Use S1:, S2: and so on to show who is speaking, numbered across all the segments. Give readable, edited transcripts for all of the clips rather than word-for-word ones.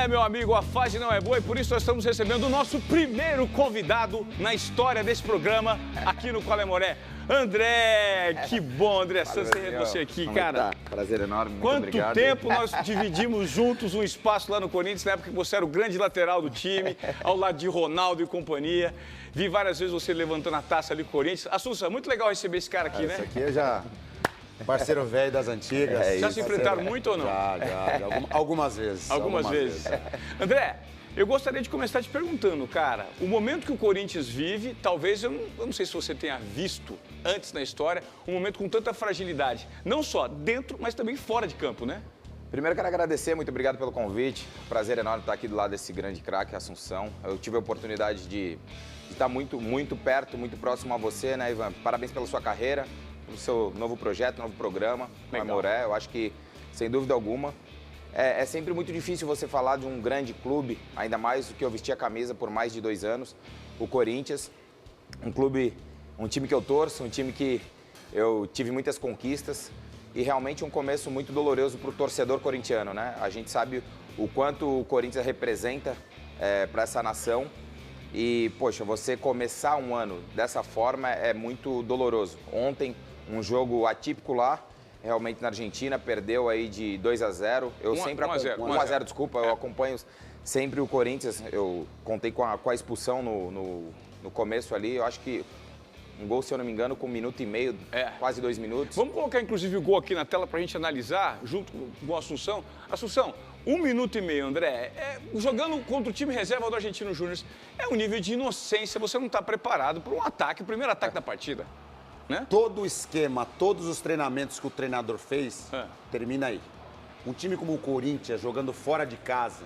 S1: meu amigo, a fase não é boa e por isso nós estamos recebendo o nosso primeiro convidado na história desse programa aqui no Qual é Moré. André, que bom, André Santos, ter você aqui, cara.
S2: Prazer enorme, muito
S1: Quanto
S2: obrigado.
S1: tempo nós dividimos juntos um espaço lá no Corinthians, na época que você era o grande lateral do time, ao lado de Ronaldo e companhia. Vi várias vezes você levantando a taça ali com o Corinthians. Assunção, muito legal receber esse cara aqui, né?
S3: Esse aqui eu já... Parceiro velho das antigas.
S1: Já se enfrentaram muito ou não?
S3: Já. Algumas vezes.
S1: Algumas vezes. André, eu gostaria de começar te perguntando, cara, o momento que o Corinthians vive, talvez, eu não sei se você tenha visto antes na história, um momento com tanta fragilidade. Não só dentro, mas também fora de campo, né?
S2: Primeiro quero agradecer, muito obrigado pelo convite. Prazer enorme estar aqui do lado desse grande craque, Assunção. Eu tive a oportunidade de estar muito perto, muito próximo a você, né, Ivan? Parabéns pela sua carreira, pelo seu novo projeto, novo programa, Qual é Moré. Eu acho que, sem dúvida alguma, é sempre muito difícil você falar de um grande clube, ainda mais do que eu vesti a camisa por mais de 2 anos, o Corinthians. Um clube, um time que eu torço, um time que eu tive muitas conquistas e realmente um começo muito doloroso para o torcedor corintiano, né? A gente sabe o quanto o Corinthians representa para essa nação e, poxa, você começar um ano dessa forma é muito doloroso. Ontem, um jogo atípico lá, realmente na Argentina, perdeu aí de 2-0. Eu sempre 1-0, desculpa, eu acompanho sempre o Corinthians. Eu contei com a expulsão no começo ali. Eu acho que um gol, se eu não me engano, com 1 minuto e meio, quase 2 minutos.
S1: Vamos colocar, inclusive, o gol aqui na tela para a gente analisar, junto com o Assunção. Assunção, 1 minuto e meio, André, jogando contra o time reserva do Argentino Júnior, é um nível de inocência, você não está preparado para um ataque, o primeiro ataque da partida. Né?
S3: Todo o esquema, todos os treinamentos que o treinador fez, termina aí. Um time como o Corinthians, jogando fora de casa,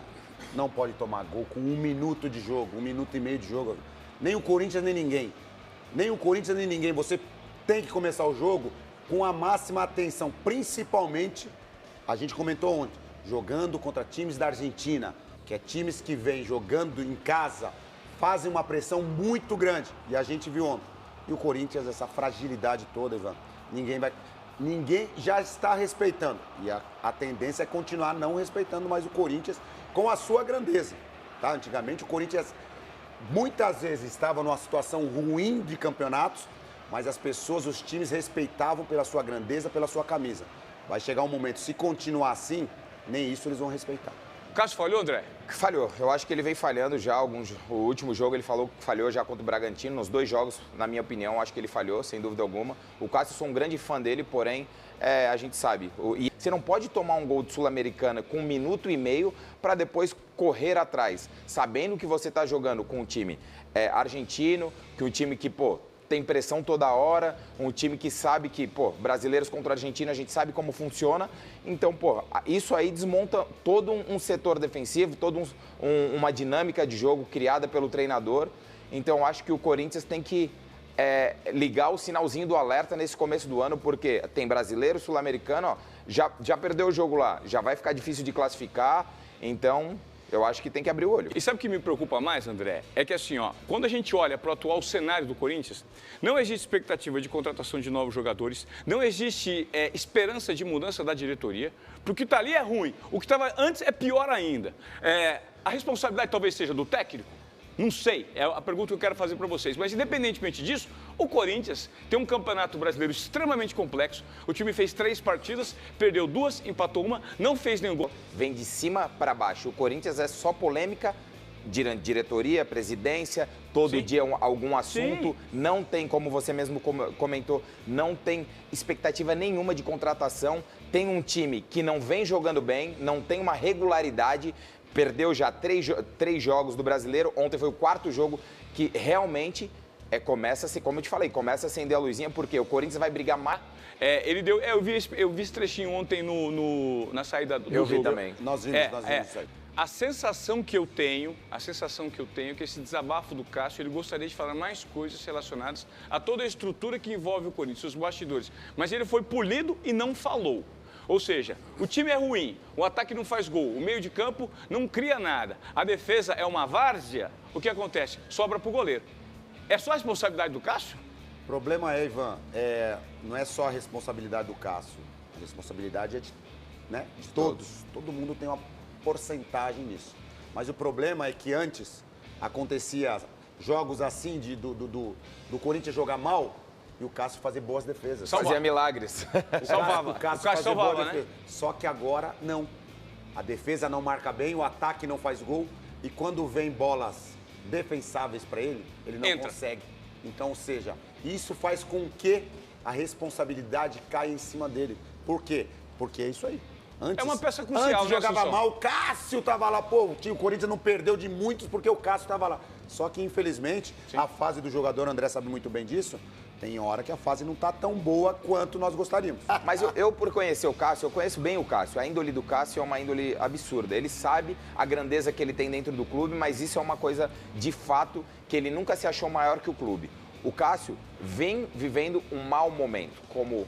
S3: não pode tomar gol com 1 minuto de jogo, 1 minuto e meio de jogo. Nem o Corinthians, nem ninguém. Nem o Corinthians, nem ninguém. Você tem que começar o jogo com a máxima atenção, principalmente, a gente comentou ontem, jogando contra times da Argentina, que é times que vêm jogando em casa, fazem uma pressão muito grande. E a gente viu ontem. E o Corinthians, essa fragilidade toda, Ivan, ninguém já está respeitando. E a tendência é continuar não respeitando mais o Corinthians com a sua grandeza. Tá? Antigamente o Corinthians muitas vezes estava numa situação ruim de campeonatos, mas as pessoas, os times respeitavam pela sua grandeza, pela sua camisa. Vai chegar um momento, se continuar assim, nem isso eles vão respeitar.
S1: O Cássio falhou, André?
S2: Falhou. Eu acho que ele vem falhando já. O último jogo ele falou que falhou já contra o Bragantino. Nos 2 jogos, na minha opinião, acho que ele falhou, sem dúvida alguma. O Cássio, eu sou um grande fã dele, porém, a gente sabe. E você não pode tomar um gol de Sul-Americana com 1 minuto e meio para depois correr atrás, sabendo que você está jogando com um time argentino, que um time que, tem pressão toda hora, um time que sabe que, brasileiros contra a Argentina, a gente sabe como funciona. Então, isso aí desmonta todo um setor defensivo, toda uma dinâmica de jogo criada pelo treinador. Então, acho que o Corinthians tem que ligar o sinalzinho do alerta nesse começo do ano, porque tem brasileiro, sul-americano, já perdeu o jogo lá, já vai ficar difícil de classificar, então... Eu acho que tem que abrir o olho.
S1: E sabe o que me preocupa mais, André? É que assim, quando a gente olha para o atual cenário do Corinthians, não existe expectativa de contratação de novos jogadores, não existe esperança de mudança da diretoria, porque o que está ali é ruim, o que estava antes é pior ainda. A responsabilidade talvez seja do técnico? Não sei, é a pergunta que eu quero fazer para vocês. Mas, independentemente disso, o Corinthians tem um campeonato brasileiro extremamente complexo. O time fez 3 partidas, perdeu 2, empatou 1, não fez nenhum gol.
S2: Vem de cima para baixo. O Corinthians é só polêmica, diretoria, presidência, todo dia algum assunto. Sim. Não tem, como você mesmo comentou, não tem expectativa nenhuma de contratação. Tem um time que não vem jogando bem, não tem uma regularidade. Perdeu já 3 jogos do Brasileiro. Ontem foi o 4º jogo que realmente começa a ser, como eu te falei, começa a acender a luzinha, porque o Corinthians vai brigar mais.
S1: Ele deu. Eu vi esse trechinho ontem na saída do jogo.
S2: Eu vi também.
S3: Nós vimos isso aí.
S1: A sensação que eu tenho é que esse desabafo do Cássio, ele gostaria de falar mais coisas relacionadas a toda a estrutura que envolve o Corinthians, os bastidores. Mas ele foi polido e não falou. Ou seja, o time é ruim, o ataque não faz gol, o meio de campo não cria nada, a defesa é uma várzea, o que acontece? Sobra para o goleiro. É só a responsabilidade do Cássio?
S3: O problema é, Ivan, não é só a responsabilidade do Cássio, a responsabilidade é de todos. Todo mundo tem uma porcentagem nisso. Mas o problema é que antes acontecia jogos assim do Corinthians jogar mal e o Cássio fazer boas defesas.
S2: Fazia milagres.
S3: O Cássio
S1: salvava, né?
S3: Só que agora não. A defesa não marca bem, o ataque não faz gol e quando vem bolas defensáveis para ele não consegue. Então, ou seja, isso faz com que a responsabilidade caia em cima dele. Por quê? Porque é isso aí. Antes,
S1: é uma peça crucial,
S3: antes jogava mal, o Cássio tava lá. Pô, o Corinthians não perdeu de muitos porque o Cássio tava lá. Só que, infelizmente, a fase do jogador, o André sabe muito bem disso, tem hora que a fase não tá tão boa quanto nós gostaríamos.
S2: Mas eu, por conhecer o Cássio, eu conheço bem o Cássio. A índole do Cássio é uma índole absurda. Ele sabe a grandeza que ele tem dentro do clube, mas isso é uma coisa de fato que ele nunca se achou maior que o clube. O Cássio vem vivendo um mau momento, como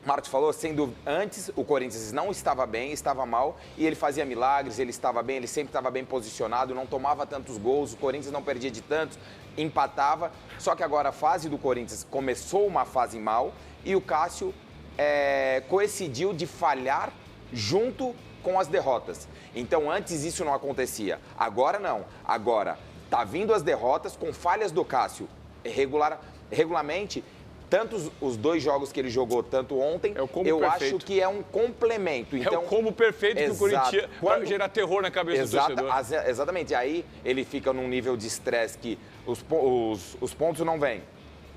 S2: o Marcos falou, sem dúvida, antes o Corinthians não estava bem, estava mal, e ele fazia milagres, ele estava bem, ele sempre estava bem posicionado, não tomava tantos gols, o Corinthians não perdia de tantos, empatava. Só que agora a fase do Corinthians começou uma fase mal e o Cássio coincidiu de falhar junto com as derrotas. Então antes isso não acontecia, agora não. Agora tá vindo as derrotas com falhas do Cássio regularmente. Tanto os dois jogos que ele jogou, tanto ontem, eu acho que é um complemento. Então,
S1: é o combo perfeito que o Corinthians vai gerar terror na cabeça do torcedor.
S2: Exatamente. Aí ele fica num nível de estresse que os pontos não vêm,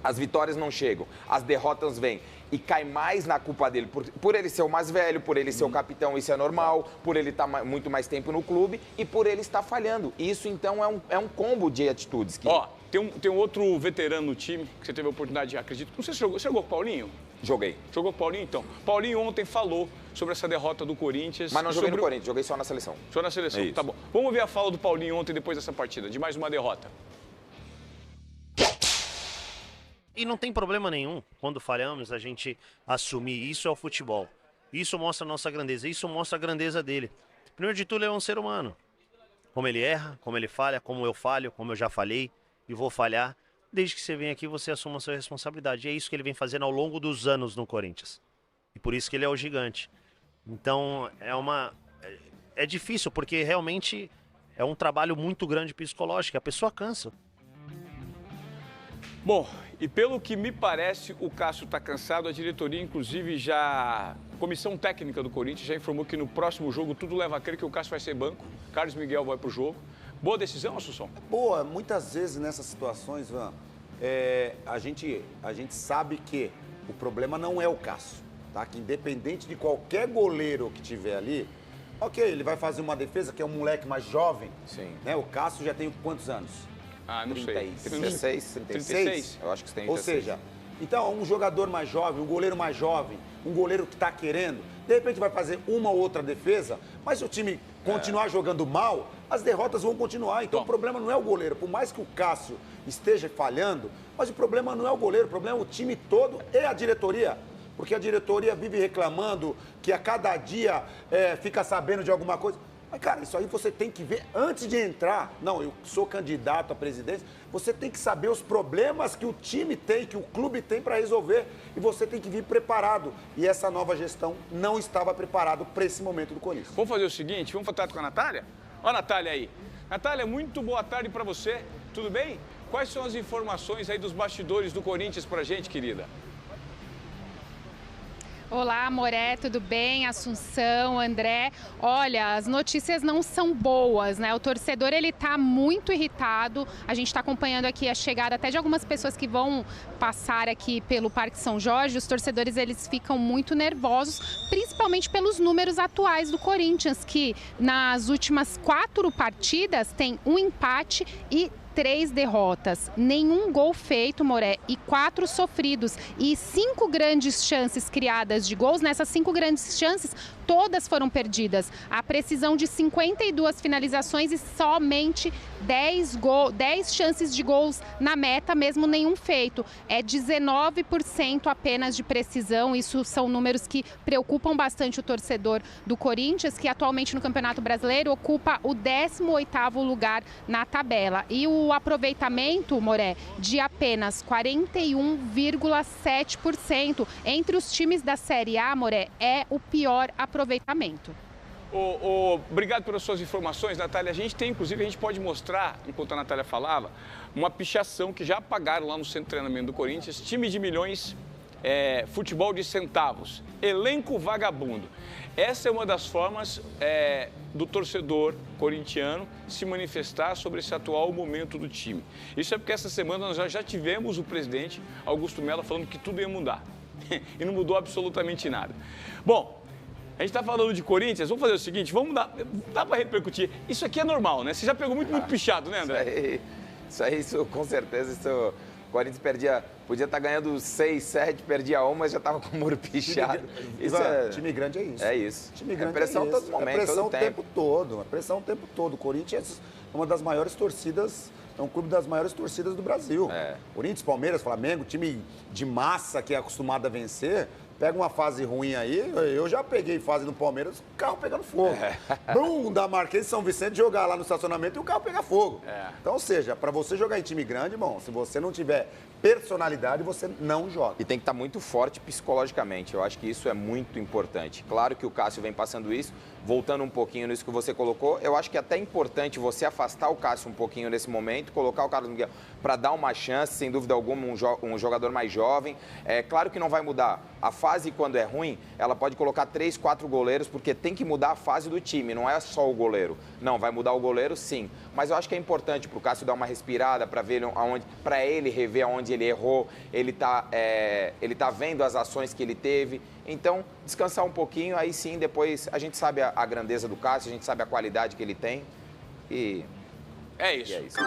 S2: as vitórias não chegam, as derrotas vêm. E cai mais na culpa dele, por ele ser o mais velho, por ele ser o capitão, isso é normal, por ele estar muito mais tempo no clube e por ele estar falhando. Isso, então, é um combo de atitudes.
S1: Ó, tem um outro veterano no time que você teve a oportunidade de, acredito. Não sei se você jogou com o Paulinho?
S2: Joguei.
S1: Jogou com o Paulinho, então. Paulinho ontem falou sobre essa derrota do Corinthians.
S2: Mas não joguei no Corinthians, joguei só na seleção.
S1: Só na seleção, tá bom. Vamos ver a fala do Paulinho ontem depois dessa partida, de mais uma derrota.
S4: E não tem problema nenhum, quando falhamos, a gente assumir. Isso é o futebol. Isso mostra a nossa grandeza, isso mostra a grandeza dele. Primeiro de tudo, ele é um ser humano. Como ele erra, como ele falha, como eu falho, como eu já falhei e vou falhar. Desde que você vem aqui, você assuma a sua responsabilidade. E é isso que ele vem fazendo ao longo dos anos no Corinthians. E por isso que ele é o gigante. Então, é difícil, porque realmente é um trabalho muito grande psicológico. A pessoa cansa.
S1: Bom, e pelo que me parece, o Cássio está cansado. A diretoria, inclusive, a comissão técnica do Corinthians já informou que no próximo jogo tudo leva a crer que o Cássio vai ser banco. Carlos Miguel vai para o jogo. Boa decisão, Assunção?
S3: Boa. Muitas vezes nessas situações, Van, a gente sabe que o problema não é o Cássio, tá? Que independente de qualquer goleiro que tiver ali, ok, ele vai fazer uma defesa, que é um moleque mais jovem.
S2: Sim.
S3: Né? O Cássio já tem quantos anos?
S1: Ah, não sei.
S2: 36? Eu acho que tem 36.
S3: Ou seja, então um jogador mais jovem, um goleiro mais jovem, um goleiro que está querendo, de repente vai fazer uma ou outra defesa, mas se o time continuar jogando mal, as derrotas vão continuar. Então o problema não é o goleiro. Por mais que o Cássio esteja falhando, mas o problema não é o goleiro, o problema é o time todo e a diretoria. Porque a diretoria vive reclamando que a cada dia fica sabendo de alguma coisa. Mas, cara, isso aí você tem que ver antes de entrar. Não, eu sou candidato à presidência. Você tem que saber os problemas que o time tem, que o clube tem para resolver. E você tem que vir preparado. E essa nova gestão não estava preparado para esse momento do Corinthians.
S1: Vamos fazer o seguinte, vamos falar com a Natália? Olha a Natália aí. Natália, muito boa tarde para você. Tudo bem? Quais são as informações aí dos bastidores do Corinthians para a gente, querida?
S5: Olá, Moré, tudo bem? Assunção, André. Olha, as notícias não são boas, né? O torcedor, ele tá muito irritado. A gente está acompanhando aqui a chegada até de algumas pessoas que vão passar aqui pelo Parque São Jorge. Os torcedores, eles ficam muito nervosos, principalmente pelos números atuais do Corinthians, que nas últimas 4 partidas tem um empate e 3 derrotas, nenhum gol feito, Moré, e 4 sofridos. E 5 grandes chances criadas de gols, nessas 5 grandes chances, todas foram perdidas. A precisão de 52 finalizações e somente 10 chances de gols na meta, mesmo nenhum feito. É 19% apenas de precisão. Isso são números que preocupam bastante o torcedor do Corinthians, que atualmente no Campeonato Brasileiro ocupa o 18º lugar na tabela. E o aproveitamento, Moré, de apenas 41,7%. Entre os times da Série A, Moré, é o pior aproveitamento.
S1: Obrigado pelas suas informações, Natália. Inclusive, a gente pode mostrar, enquanto a Natália falava, uma pichação que já apagaram lá no centro de treinamento do Corinthians, time de milhões, futebol de centavos, elenco vagabundo. Essa é uma das formas do torcedor corintiano se manifestar sobre esse atual momento do time. Isso é porque essa semana nós já tivemos o presidente Augusto Melo falando que tudo ia mudar. E não mudou absolutamente nada. Bom, a gente está falando de Corinthians, vamos fazer o seguinte, dá para repercutir. Isso aqui é normal, né? Você já pegou muito pichado, né, André?
S2: Isso com certeza, o Corinthians podia estar ganhando 6, 7, perdia 1, mas já estava com o muro pichado.
S3: Time grande é isso.
S2: É isso.
S3: Time grande
S2: pressão
S3: é
S2: todo momento,
S3: é pressão
S2: todo
S3: o tempo todo. É pressão o tempo todo. O Corinthians é uma das maiores torcidas, é um clube das maiores torcidas do Brasil. Corinthians, Palmeiras, Flamengo, time de massa que é acostumado a vencer. Pega uma fase ruim aí, eu já peguei fase no Palmeiras, o carro pegando fogo. Brum, da Marquês de São Vicente, jogar lá no estacionamento e o carro pegar fogo. Então, ou seja, para você jogar em time grande, bom, se você não tiver personalidade, você não joga.
S2: E tem que estar muito forte psicologicamente, eu acho que isso é muito importante. Claro que o Cássio vem passando isso, voltando um pouquinho nisso que você colocou, eu acho que é até importante você afastar o Cássio um pouquinho nesse momento, colocar o Carlos Miguel para dar uma chance, sem dúvida alguma, um jogador mais jovem. É claro que não vai mudar. A fase, quando é ruim, ela pode colocar 3, 4 goleiros, porque tem que mudar a fase do time, não é só o goleiro. Não, vai mudar o goleiro, sim. Mas eu acho que é importante para o Cássio dar uma respirada, para ele rever aonde ele errou, ele tá vendo as ações que ele teve. Então, descansar um pouquinho, aí sim, depois a gente sabe a grandeza do Cássio, a gente sabe a qualidade que ele tem. E
S1: é isso.
S2: E é isso.